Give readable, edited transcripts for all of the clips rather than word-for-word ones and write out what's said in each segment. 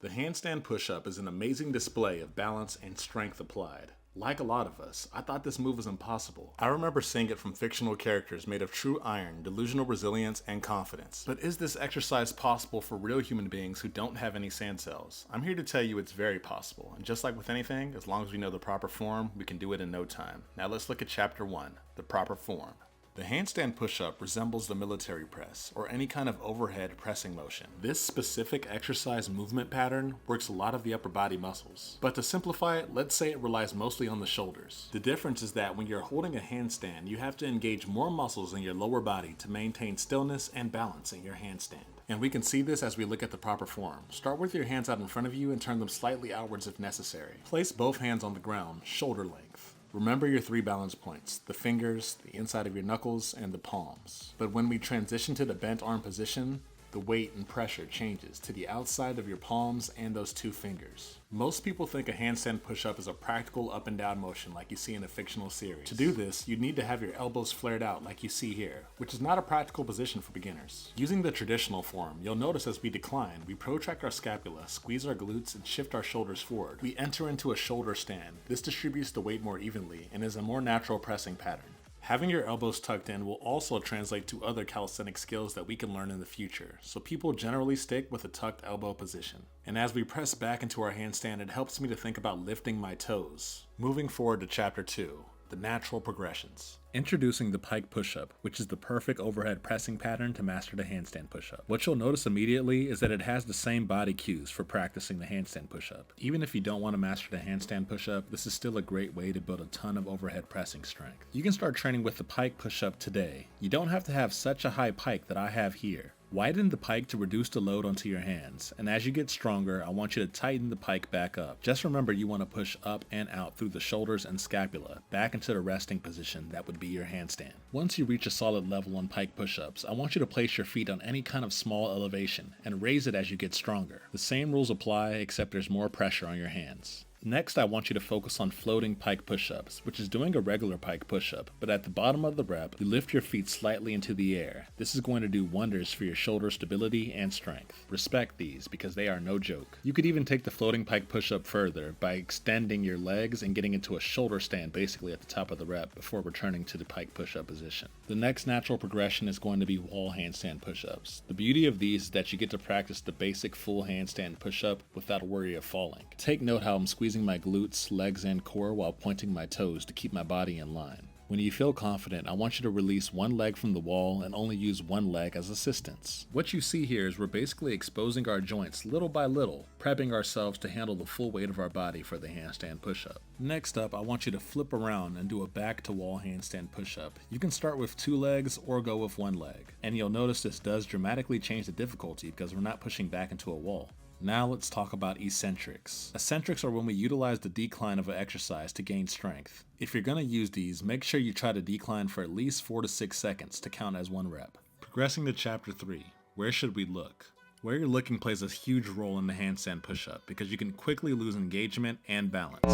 The handstand push-up is an amazing display of balance and strength applied. Like a lot of us, I thought this move was impossible. I remember seeing it from fictional characters made of true iron, delusional resilience, and confidence. But is this exercise possible for real human beings who don't have any sand cells? I'm here to tell you it's very possible, and just like with anything, as long as we know the proper form, we can do it in no time. Now let's look at chapter 1, the proper form. The handstand push-up resembles the military press, or any kind of overhead pressing motion. This specific exercise movement pattern works a lot of the upper body muscles. But to simplify it, let's say it relies mostly on the shoulders. The difference is that when you're holding a handstand, you have to engage more muscles in your lower body to maintain stillness and balance in your handstand. And we can see this as we look at the proper form. Start with your hands out in front of you and turn them slightly outwards if necessary. Place both hands on the ground, shoulder length. Remember your 3 balance points, the fingers, the inside of your knuckles, and the palms. But when we transition to the bent arm position, the weight and pressure changes to the outside of your palms and those 2 fingers. Most people think a handstand push-up is a practical up and down motion like you see in a fictional series. To do this, you'd need to have your elbows flared out like you see here, which is not a practical position for beginners. Using the traditional form, you'll notice as we decline, we protract our scapula, squeeze our glutes, and shift our shoulders forward. We enter into a shoulder stand. This distributes the weight more evenly and is a more natural pressing pattern. Having your elbows tucked in will also translate to other calisthenic skills that we can learn in the future, so people generally stick with a tucked elbow position. And as we press back into our handstand, it helps me to think about lifting my toes. Moving forward to chapter 2, the natural progressions. Introducing the pike push-up, which is the perfect overhead pressing pattern to master the handstand push-up. What you'll notice immediately is that it has the same body cues for practicing the handstand push-up. Even if you don't want to master the handstand push-up, this is still a great way to build a ton of overhead pressing strength. You can start training with the pike push-up today. You don't have to have such a high pike that I have here. Widen the pike to reduce the load onto your hands, and as you get stronger, I want you to tighten the pike back up. Just remember you want to push up and out through the shoulders and scapula, back into the resting position that would be your handstand. Once you reach a solid level on pike push-ups, I want you to place your feet on any kind of small elevation, and raise it as you get stronger. The same rules apply, except there's more pressure on your hands. Next, I want you to focus on floating pike push-ups, which is doing a regular pike push-up, but at the bottom of the rep, you lift your feet slightly into the air. This is going to do wonders for your shoulder stability and strength. Respect these, because they are no joke. You could even take the floating pike push-up further by extending your legs and getting into a shoulder stand basically at the top of the rep before returning to the pike push-up position. The next natural progression is going to be wall handstand push-ups. The beauty of these is that you get to practice the basic full handstand push-up without a worry of falling. Take note how I'm squeezing my glutes, legs, and core while pointing my toes to keep my body in line. When you feel confident, I want you to release one leg from the wall and only use one leg as assistance. What you see here is we're basically exposing our joints little by little, prepping ourselves to handle the full weight of our body for the handstand push-up. Next up, I want you to flip around and do a back to wall handstand push-up. You can start with 2 legs or go with 1 leg. And you'll notice this does dramatically change the difficulty because we're not pushing back into a wall. Now let's talk about eccentrics. Eccentrics are when we utilize the decline of an exercise to gain strength. If you're going to use these, make sure you try to decline for at least 4 to 6 seconds to count as 1 rep. Progressing to chapter 3, where should we look? Where you're looking plays a huge role in the handstand push-up because you can quickly lose engagement and balance.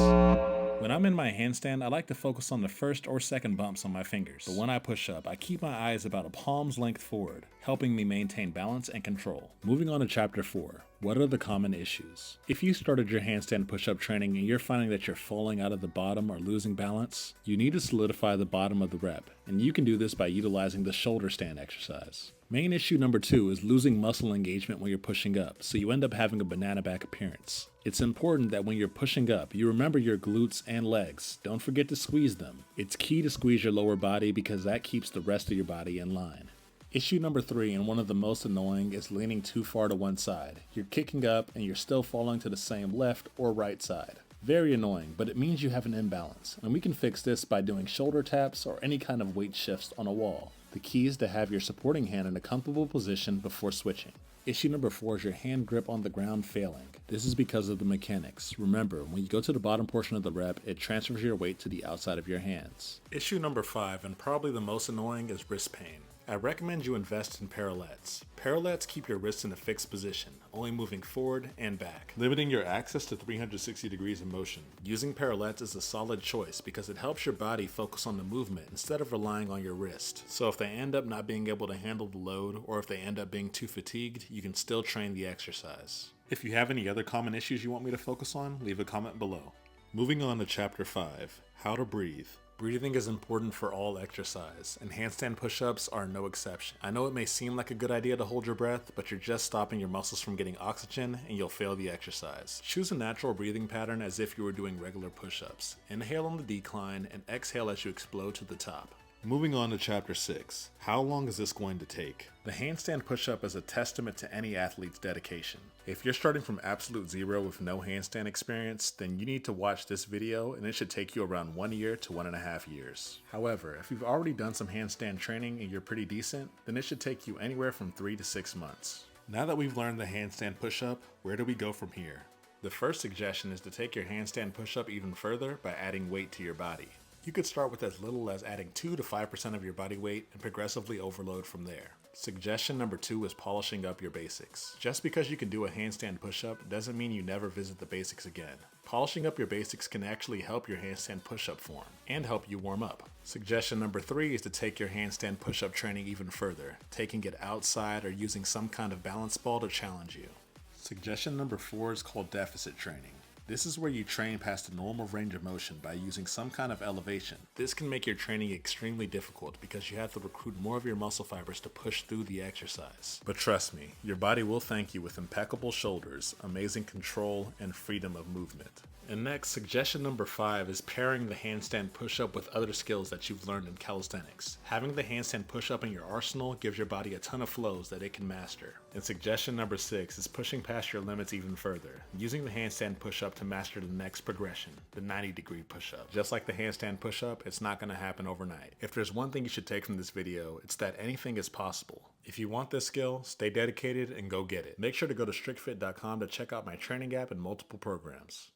When I'm in my handstand, I like to focus on the first or second bumps on my fingers. But when I push up, I keep my eyes about a palm's length forward, helping me maintain balance and control. Moving on to chapter 4, what are the common issues? If you started your handstand push-up training and you're finding that you're falling out of the bottom or losing balance, you need to solidify the bottom of the rep, and you can do this by utilizing the shoulder stand exercise. Main issue number 2 is losing muscle engagement when you're pushing up, so you end up having a banana back appearance. It's important that when you're pushing up, you remember your glutes and legs. Don't forget to squeeze them. It's key to squeeze your lower body because that keeps the rest of your body in line. Issue number 3, and one of the most annoying, is leaning too far to one side. You're kicking up and you're still falling to the same left or right side. Very annoying, but it means you have an imbalance, and we can fix this by doing shoulder taps or any kind of weight shifts on a wall. The key is to have your supporting hand in a comfortable position before switching. Issue number 4 is your hand grip on the ground failing. This is because of the mechanics. Remember, when you go to the bottom portion of the rep, it transfers your weight to the outside of your hands. Issue number 5, and probably the most annoying, is wrist pain. I recommend you invest in parallettes. Parallettes keep your wrists in a fixed position, only moving forward and back, limiting your access to 360 degrees of motion. Using parallettes is a solid choice because it helps your body focus on the movement instead of relying on your wrist. So if they end up not being able to handle the load, or if they end up being too fatigued, you can still train the exercise. If you have any other common issues you want me to focus on, leave a comment below. Moving on to Chapter 5, How to Breathe. Breathing is important for all exercise, and handstand push-ups are no exception. I know it may seem like a good idea to hold your breath, but you're just stopping your muscles from getting oxygen and you'll fail the exercise. Choose a natural breathing pattern as if you were doing regular push-ups. Inhale on the decline and exhale as you explode to the top. Moving on to Chapter 6, How long is this going to take? The handstand push-up is a testament to any athlete's dedication. If you're starting from absolute zero with no handstand experience, then you need to watch this video and it should take you around 1 year to 1.5 years. However, if you've already done some handstand training and you're pretty decent, then it should take you anywhere from 3 to 6 months. Now that we've learned the handstand push-up, where do we go from here? The first suggestion is to take your handstand push-up even further by adding weight to your body. You could start with as little as adding 2 to 5% of your body weight and progressively overload from there. Suggestion number 2 is polishing up your basics. Just because you can do a handstand push-up doesn't mean you never visit the basics again. Polishing up your basics can actually help your handstand push-up form and help you warm up. Suggestion number 3 is to take your handstand push-up training even further, taking it outside or using some kind of balance ball to challenge you. Suggestion number 4 is called deficit training. This is where you train past the normal range of motion by using some kind of elevation. This can make your training extremely difficult because you have to recruit more of your muscle fibers to push through the exercise. But trust me, your body will thank you with impeccable shoulders, amazing control, and freedom of movement. And next, suggestion number 5 is pairing the handstand push-up with other skills that you've learned in calisthenics. Having the handstand push-up in your arsenal gives your body a ton of flows that it can master. And suggestion number 6 is pushing past your limits even further, using the handstand push-up to master the next progression, the 90-degree push-up. Just like the handstand push-up, it's not going to happen overnight. If there's one thing you should take from this video, it's that anything is possible. If you want this skill, stay dedicated and go get it. Make sure to go to STRIQfit.com to check out my training app and multiple programs.